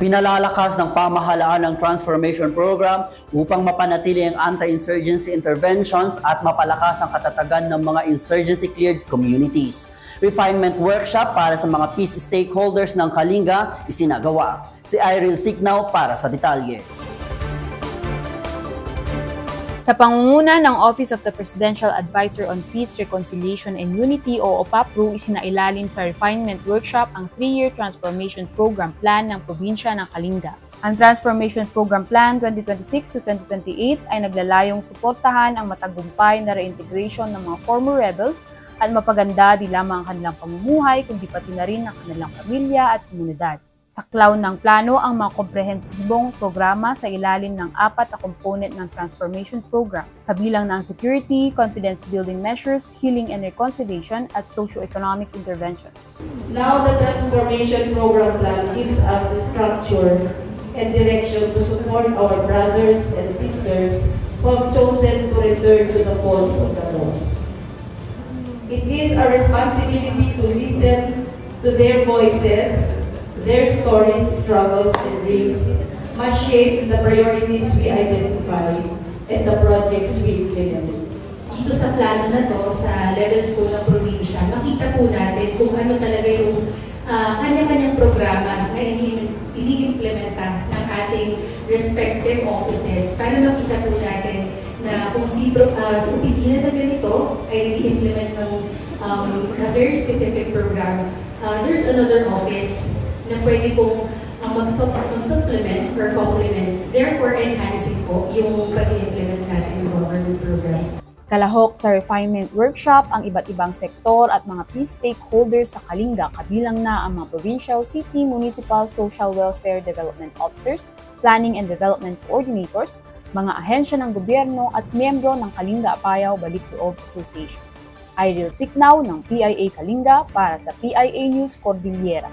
Pinalalakas ng pamahalaan ng Transformation Program upang mapanatili ang anti-insurgency interventions at mapalakas ang katatagan ng mga insurgency-cleared communities. Refinement workshop para sa mga peace stakeholders ng Kalinga isinagawa. Si Iril Signaw para sa detalye. Sa pangunguna ng Office of the Presidential Advisor on Peace, Reconciliation and Unity o OPAPRU, isinailalim sa Refinement Workshop ang 3-year Transformation Program Plan ng probinsya ng Kalinga. Ang Transformation Program Plan 2026 to 2028 ay naglalayong suportahan ang matagumpay na reintegration ng mga former rebels at mapaganda di lamang ang kanilang pamumuhay kundi pati na rin ang kanilang pamilya at komunidad. Saklaw ng plano ang mga komprehensibong programa sa ilalim ng 4 na component ng Transformation Program, kabilang ng security, confidence-building measures, healing and reconciliation, at socio-economic interventions. Now the Transformation Program Plan gives us the structure and direction to support our brothers and sisters who have chosen to return to the folds of the law. It is our responsibility to listen to their voices. Their stories, struggles, and dreams must shape the priorities we identify and the projects we implement. Dito sa plano na to, sa level po ng probinsya, makita po natin kung ano talaga yung kanya-kanyang programa na ini-implementa ng ating respective offices para makita po natin na kung si opisina na ganito ay nag-implement ng a very specific program, there's another office na pwede pong mag-supplement or complement, therefore enhancing po yung pag-implement natin ng government programs. Kalahok sa Refinement Workshop ang iba't ibang sektor at mga peace stakeholders sa Kalinga, kabilang na ang mga provincial, city, municipal, social welfare development officers, planning and development coordinators, mga ahensya ng gobyerno at miyembro ng Kalinga Apayao Balik-Loob Association. Iril Signaw ng PIA Kalinga para sa PIA News Cordillera.